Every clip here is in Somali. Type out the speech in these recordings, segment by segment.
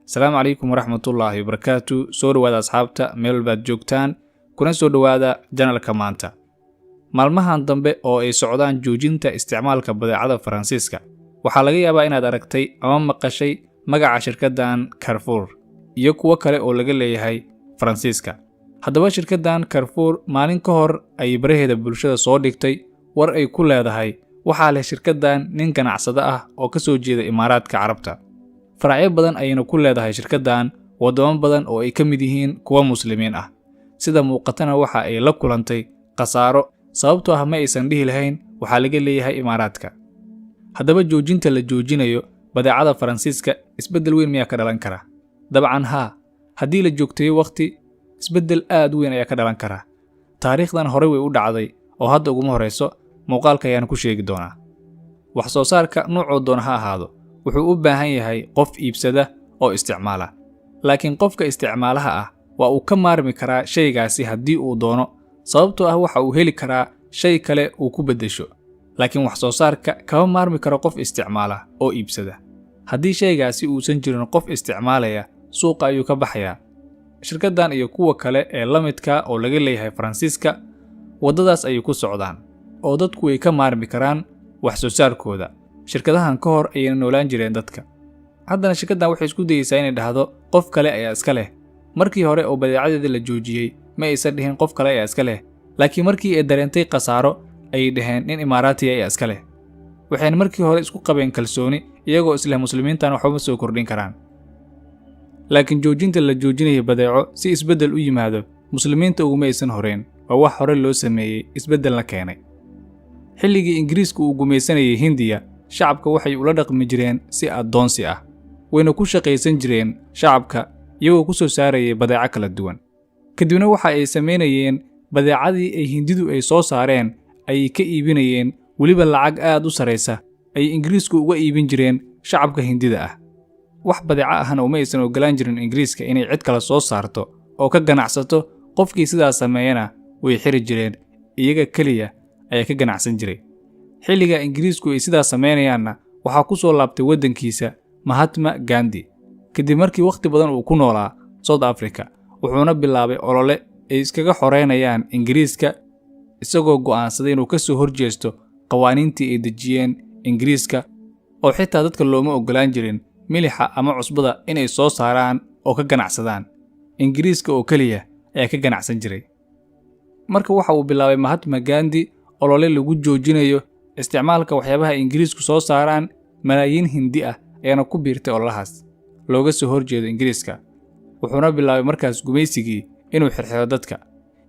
Asalaamu calaykum waraxmatullaahi wabarakaatu. Soo dhawaada asxaabta meel baad joogtaan kuna soo dhawaada janalka maanta. Maalmahan dambe oo ay socdaan joojinta isticmaalka badeecada Faransiiska, waxaa laga yaabaa inaad aragtay ama maqashay magaca shirkaddan Carrefour iyo kuwa kale oo laga leeyahay Faransiiska. Haddaba shirkaddan Carrefour maalin ka hor ay baraheeda bulshada soo dhigtay war ay ku leedahay waxaa leh shirkaddan nin ganacsada ah oo ka soo jeeda Imaaraadka Carabta. Faracyo badan ayayna ku leedahay shirkaddan wadamo badan oo ay ka mid yihiin kuwa muslimiin ah. Sida muuqatana waxa ay la kulantay khasaaro sababtoo ah ma aysan dhihi lahayn waxaa laga leeyahay Imaaraadka. Haddaba joojinta la joojinayo badeecada Faransiiska isbeddel weyn miyaa ka dhalan kara? Dabcan haa, haddii la joogteeyo waqti isbeddel aad weyn ayaa ka dhalan kara. Taariikhdan hore way u dhacday oo hadda ugu horeyso muuqaalka ayaan ku sheegi doonaa. Wax soo saarka noocoo doona ha ahaado wuxuu u baahan yahay qof iibsada oo isticmaala. Laakiin qofka isticmaalaha ah waa uu ka maarmi karaa shaygaasi haddii uu doono, sababtoo ah waxa uu heli karaa shay kale uu ku beddesho. Laakiin wax soo saarka kama maarmi karo qof isticmaala oo iibsada. Haddii shaygaasi uusan jirin qof isticmaalaya, suuqa ayuu ka baxayaa. Shirkaddan iyo kuwa kale ee la midka oo laga leeyahay Faransiiska wadadaas ayay ku socdaan oo dadku way ka maarmi karaan wax soo saarkooda. Shirkadahan ka hor ayayna noolaan jireen dadka. Haddana shirkaddan waxay isku dayeysaa inay dhahdo qof kale ayaa iska leh. Markii hore oo badeecadeeda la joojiyey ma aysan dhihin qof kale ayaa iska leh, laakiin markii ay dareentay khasaaro ayay dhaheen nin Imaaraati ayaa iska leh. Waxayna markii hore isku qabeen kalsooni iyagoo isleh muslimiintan waxba soo kordhin karaan. Laakiin joojinta la joojinayo badeeco si isbeddel u yimaado muslimiinta uguma aysan horeen, waa wax hore loo sameeyey isbeddelna keenay. Xilligii Ingiriisku uu gumaysanayay Hindiya, shacabka waxay ula dhaqmi jireen si adoonsi ah, wayna ku shaqaysan jireen shacabka iyagoo ku soo saarayay badeeco kala duwan. Kadibna waxa ay sameynayeen badeecadii ay Hindidu ay soo saareen ayay ka iibinayeen weliba lacag aad u sareysa ay Ingiriisku uga iibin jireen shacabka Hindida ah. Wax badeeco ahna uma aysan ogolaan jirin Ingiriiska inay cid kale soo saarto oo ka ganacsato. Qofkii sidaas sameeyana way xiri jireen, iyaga kaliya ayaa ka ganacsan jiray. Xilliga Ingiriisku ay sidaas sameynayaanna waxaa ku soo laabtay waddankiisa Mahatma Gandhi. Kadib markii waqti badan uu ku noolaa South Africa, wuxuuna bilaabay olole ay iskaga xoreynayaan Ingiriiska, isagoo go'aansaday inuu ka soo horjeesto qawaaniintii ay dejiyeen Ingiriiska oo xitaa dadka looma ogolaan jirin milixa ama cusbada inay soo saaraan oo ka ganacsadaan. Ingiriiska oo kaliya ayaa ka ganacsan jiray. Marka waxa uu bilaabay Mahatma Gandhi olole lagu joojinayo isticmaalka waxyaabaha Ingiriisku soo saaraan. Malaayiin Hindi ah ayaana ku biirtay ololahaas looga soo horjeedo Ingiriiska. Wuxuuna bilaabay markaas gumaysigii inuu xirxiro dadka,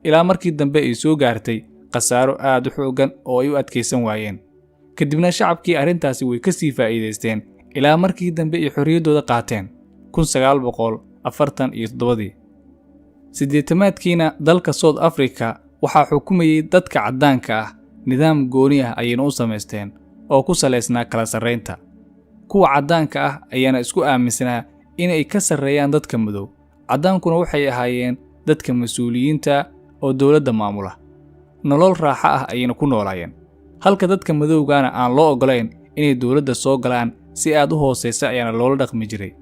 ilaa markii dambe ay soo gaartay khasaaro aad u xooggan oo ay u adkeysan waayeen. Kadibna shacabkii arrintaasi way ka sii faa'iideysteen ilaa markii dambe ay xorriyaddooda qaateen 1947. Siddeetamaadkiina dalka South Africa waxaa xukumayay dadka caddaanka ah. Nidaam gooni ah ayayna u samaysteen oo ku saleysnaa kala sarreynta. Kuwa caddaanka ah ayaana isku aaminsanaa inay ka sarreeyaan dadka madow. Caddaankuna waxay ahaayeen dadka mas'uuliyiinta oo dowladda maamula. Nolol raaxo ah ayayna ku noolaayeen, halka dadka madowgaana aan loo ogolayn inay dowladda soo galaan. Si aad u hooseysa ayaana loola dhaqmi jiray.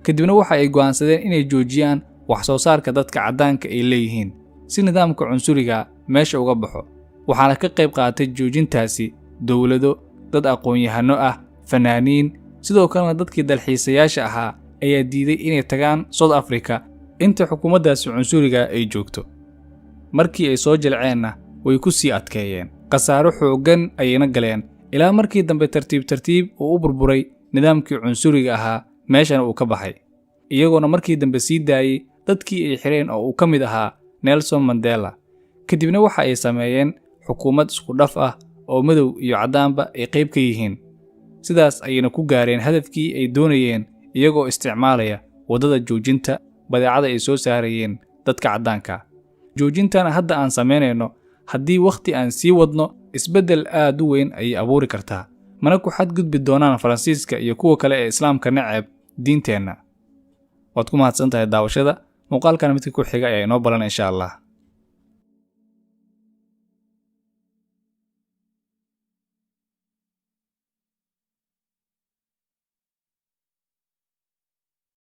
Kadibna waxa ay go'aansadeen inay joojiyaan wax soo saarka dadka caddaanka ay leeyihiin si nidaamka cunsuriga meesha uga baxo. Waxaana ka qayb qaatay joojintaasi dowlado, dad aqoon-yahano ah, fanaaniin, sidoo kalena dadkii dalxiisayaasha ahaa ayaa diiday inay tagaan South Africa inta xukuumaddaasi cunsuriga ay joogto. Markii ay soo jilceenna way ku sii adkeeyeen. Khasaaro xooggan ayayna galeen ilaa markii dambe tartiib uu u burburay nidaamkii cunsuriga ahaa, meeshana uu ka baxay. Iyagoona markii dambe sii daayay dadkii ay xireen oo uu ka mid ahaa Nelson Mandela. Kadibna waxa ay sameeyeen xukuumad isku dhaf ah oo madow iyo caddaanba ay qayb ka yihiin. Sidaas ayayna ku gaareen hadafkii ay doonayeen iyagoo isticmaalaya wadada joojinta badeecada ay soo saarayeen dadka caddaanka. Joojintana hadda aan sameynayno haddii waqti aan sii wadno isbeddel aad u weyn ayay abuuri kartaa, mana ku xadgudbi doonaan Faransiiska iyo kuwa kale ee Islaamka neceb diinteenna. Waad ku mahadsantahay daawashada. Muuqaalkan midka ku xiga ayaa inoo balan insha Allah.